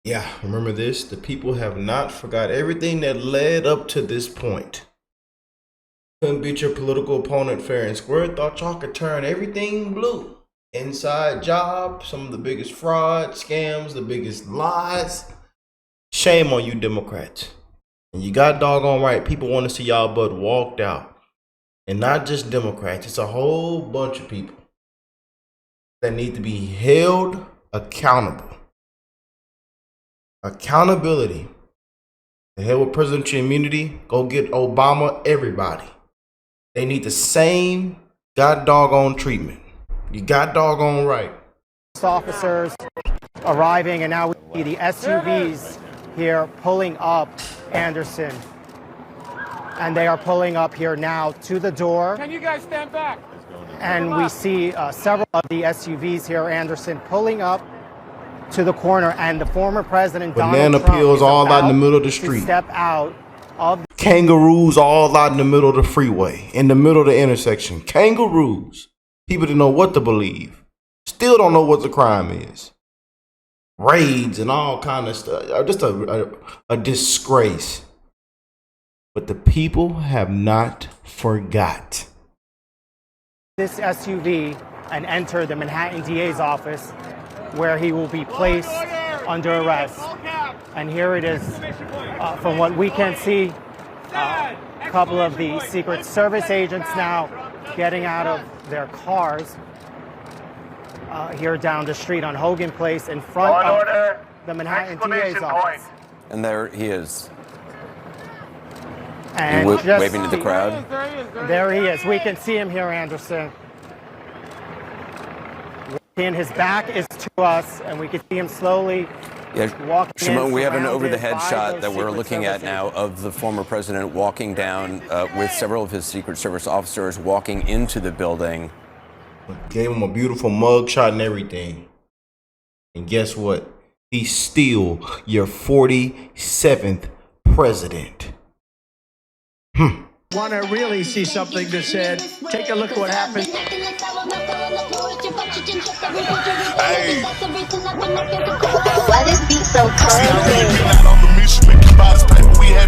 Yeah, remember this? The people have not forgot everything that led up to this point. Couldn't beat your political opponent fair and square. Thought y'all could turn everything blue. Inside job, some of the biggest fraud, scams, the biggest lies. Shame on you Democrats. And you got doggone right. People want to see y'all butt walked out. And not just Democrats. It's a whole bunch of people that need to be held accountable. Accountability. The hell with presidential immunity. Go get Obama, everybody. They need the same god doggone treatment. You got doggone right. Officers arriving, and now we see the SUVs here pulling up Anderson. And they are pulling up here now to the door. Can you guys stand back? And we see several of the SUVs here, Anderson, pulling up to the corner, and the former president Donald Trump peels all out in the middle of the street. Step out of kangaroos all out in the middle of the freeway, in the middle of the intersection. Kangaroos. People didn't know what to believe. Still don't know what the crime is. Raids and all kind of stuff. Just a disgrace. But the people have not forgot. This SUV and enter the Manhattan DA's office, where he will be placed under arrest. And here it is. From what we can see, a couple of the Secret Service agents now getting out of their cars here down the street on Hogan Place in front of the Manhattan DA's office. And there he is. And waving to the crowd. There he is. We can see him here, Anderson. And his back is to us, and we can see him slowly walking. Shimon, we have an over-the-head shot that we're looking at now of the former president walking down with several of his Secret Service officers walking into the building. Gave him a beautiful mug shot and everything. And guess what? He's still your 47th president. Want to really see something that said, take a look at what happened. Hey. Why this beat so cold?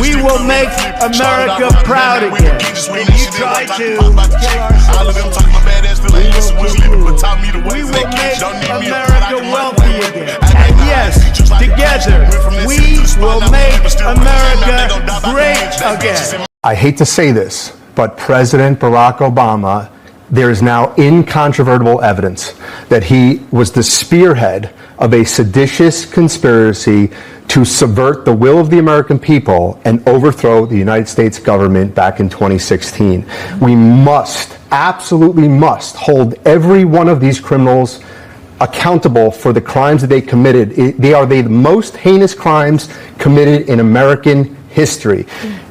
We will make America proud again. And you try to kill our We will make America wealthy again. And yes, together, we will make America great again. I hate to say this, but President Barack Obama, there is now incontrovertible evidence that he was the spearhead of a seditious conspiracy to subvert the will of the American people and overthrow the United States government back in 2016. We must, absolutely must, hold every one of these criminals accountable for the crimes that they committed. They are the most heinous crimes committed in American history.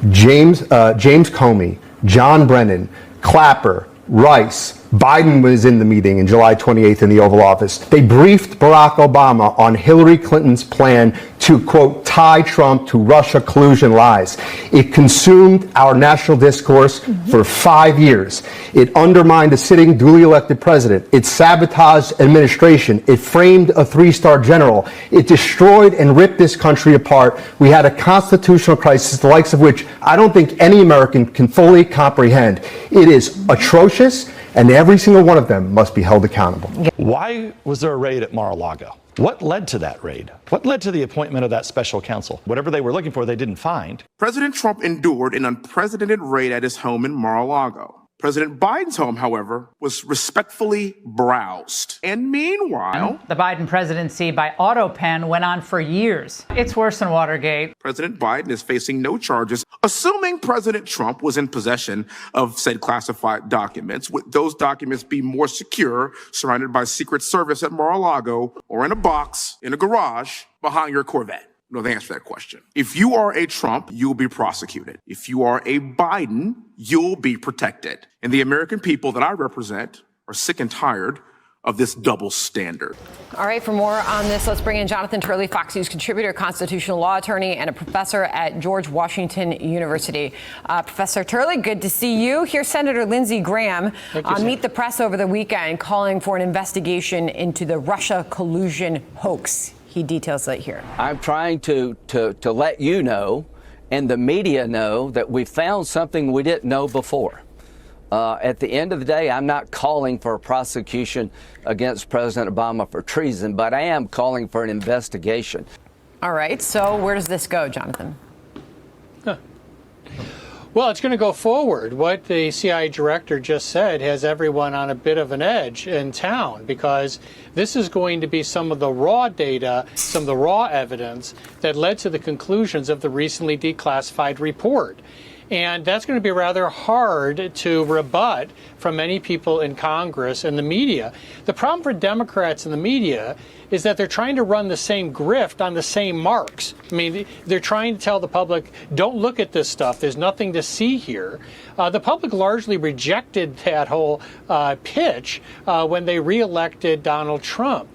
James Comey, John Brennan, Clapper, Rice, Biden was in the meeting in July 28th in the Oval Office. They briefed Barack Obama on Hillary Clinton's plan to, quote, tie Trump to Russia collusion lies. It consumed our national discourse for 5 years. It undermined the sitting duly elected president. It sabotaged administration. It framed a three-star general. It destroyed and ripped this country apart. We had a constitutional crisis, the likes of which I don't think any American can fully comprehend. It is atrocious, and every single one of them must be held accountable. Why was there a raid at Mar-a-Lago? What led to that raid? What led to the appointment of that special counsel? Whatever they were looking for, they didn't find. President Trump endured an unprecedented raid at his home in Mar-a-Lago. President Biden's home, however, was respectfully browsed. And meanwhile, the Biden presidency by auto pen went on for years. It's worse than Watergate. President Biden is facing no charges, assuming President Trump was in possession of said classified documents. Would those documents be more secure, surrounded by Secret Service at Mar-a-Lago, or in a box in a garage behind your Corvette? No, the answer to that question. If you are a Trump, you'll be prosecuted. If you are a Biden, you'll be protected. And the American people that I represent are sick and tired of this double standard. All right, for more on this, let's bring in Jonathan Turley, Fox News contributor, constitutional law attorney, and a professor at George Washington University. Professor Turley, good to see you. Here's Senator Lindsey Graham on Meet the Press over the weekend, calling for an investigation into the Russia collusion hoax. He details that here. I'm trying to let you know and the media know that we found something we didn't know before. At the end of the day, I'm not calling for a prosecution against President Obama for treason, but I am calling for an investigation. All right. So where does this go, Jonathan? Well, it's going to go forward. What the CIA director just said has everyone on a bit of an edge in town, because this is going to be some of the raw data, some of the raw evidence that led to the conclusions of the recently declassified report. And that's going to be rather hard to rebut from many people in Congress and the media. The problem for Democrats and the media is that they're trying to run the same grift on the same marks. I mean, they're trying to tell the public, don't look at this stuff. There's nothing to see here. The public largely rejected that whole pitch when they reelected Donald Trump.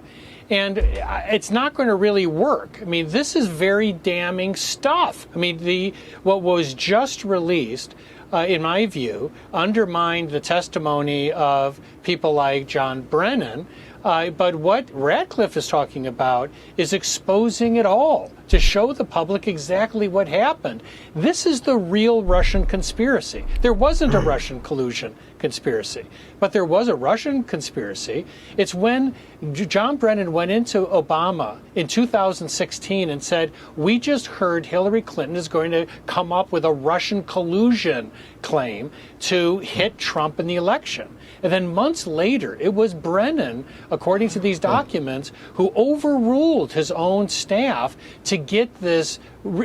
And it's not going to really work. I mean, this is very damning stuff. I mean, what was just released, in my view, undermined the testimony of people like John Brennan. But what Radcliffe is talking about is exposing it all to show the public exactly what happened. This is the real Russian conspiracy. There wasn't a Russian collusion conspiracy, but there was a Russian conspiracy. It's when John Brennan went into Obama in 2016 and said, we just heard Hillary Clinton is going to come up with a Russian collusion claim to hit Trump in the election. And then months later, it was Brennan, according to these documents, who overruled his own staff to get this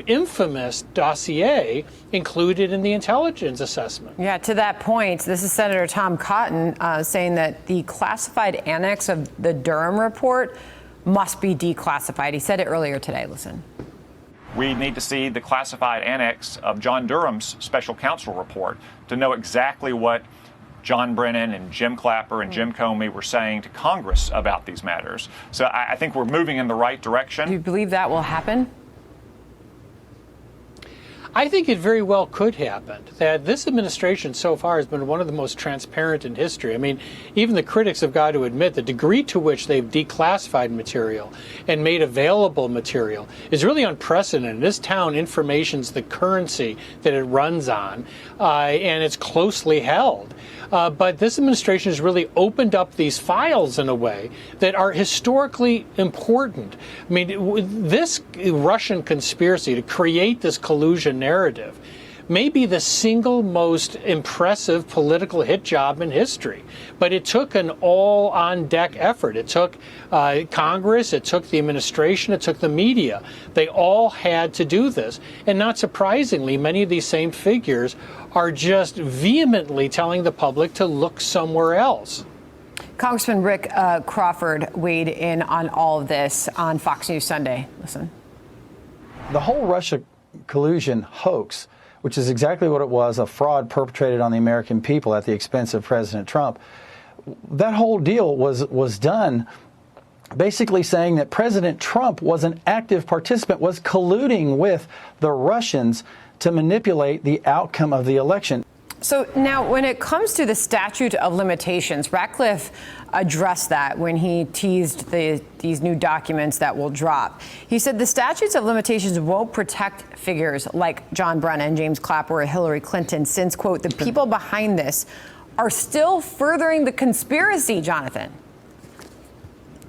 infamous dossier included in the intelligence assessment. Yeah, to that point, this is Senator Tom Cotton saying that the classified annex of the Durham report must be declassified. He said it earlier today. Listen. We need to see the classified annex of John Durham's special counsel report to know exactly what John Brennan and Jim Clapper and Jim Comey were saying to Congress about these matters. So I think we're moving in the right direction. Do you believe that will happen? I think it very well could happen. That this administration so far has been one of the most transparent in history. I mean, even the critics have got to admit the degree to which they've declassified material and made available material is really unprecedented. In this town, information's the currency that it runs on, and it's closely held. But this administration has really opened up these files in a way that are historically important. I mean, this Russian conspiracy to create this collusion narrative may be the single most impressive political hit job in history. But it took an all-on-deck effort. It took Congress, it took the administration, it took the media. They all had to do this. And not surprisingly, many of these same figures are just vehemently telling the public to look somewhere else. Congressman Rick Crawford weighed in on all of this on Fox News Sunday. Listen. The whole Russia collusion hoax, which is exactly what it was, a fraud perpetrated on the American people at the expense of President Trump. That whole deal was done basically saying that President Trump was an active participant, was colluding with the Russians to manipulate the outcome of the election. So now when it comes to the statute of limitations, Radcliffe addressed that when he teased these new documents that will drop. He said the statutes of limitations won't protect figures like John Brennan, James Clapper, or Hillary Clinton since, quote, the people behind this are still furthering the conspiracy, Jonathan.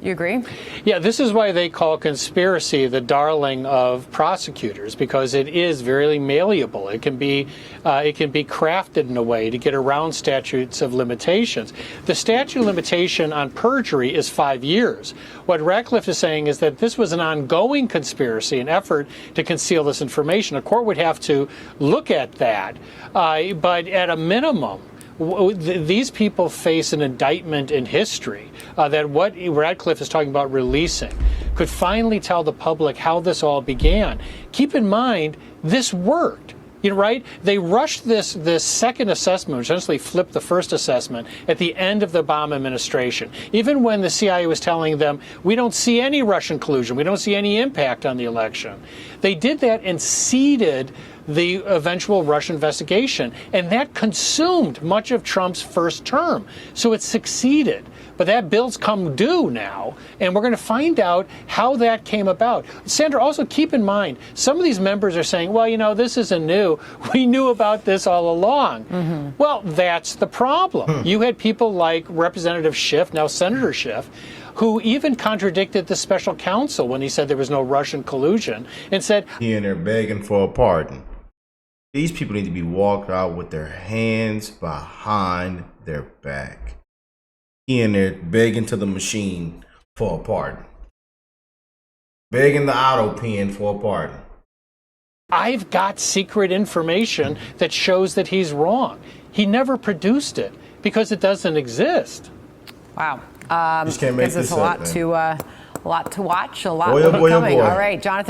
You agree? Yeah, this is why they call conspiracy the darling of prosecutors, because it is very malleable. It can be crafted in a way to get around statutes of limitations. The statute of limitation on perjury is 5 years. What Radcliffe is saying is that this was an ongoing conspiracy, an effort to conceal this information. A court would have to look at that, but at a minimum, these people face an indictment in history that what Radcliffe is talking about releasing could finally tell the public how this all began. Keep in mind, this worked. You know, right? They rushed this second assessment, which essentially flipped the first assessment at the end of the Obama administration. Even when the CIA was telling them, we don't see any Russian collusion, we don't see any impact on the election. They did that and seeded the eventual Russian investigation, and that consumed much of Trump's first term. So it succeeded. But that bill's come due now, and we're going to find out how that came about. Sandra, also keep in mind, some of these members are saying, well, you know, this isn't new. We knew about this all along. Well, that's the problem. You had people like Representative Schiff, now Senator Schiff, who even contradicted the special counsel when he said there was no Russian collusion and said, he in there begging for a pardon. These people need to be walked out with their hands behind their back. He in there begging to the machine for a pardon. Begging the auto pen for a pardon. I've got secret information that shows that he's wrong. He never produced it because it doesn't exist. Wow. Just can't make gives us this a up, lot to watch, a lot boy, oh boy, oh coming. boy. All right, Jonathan.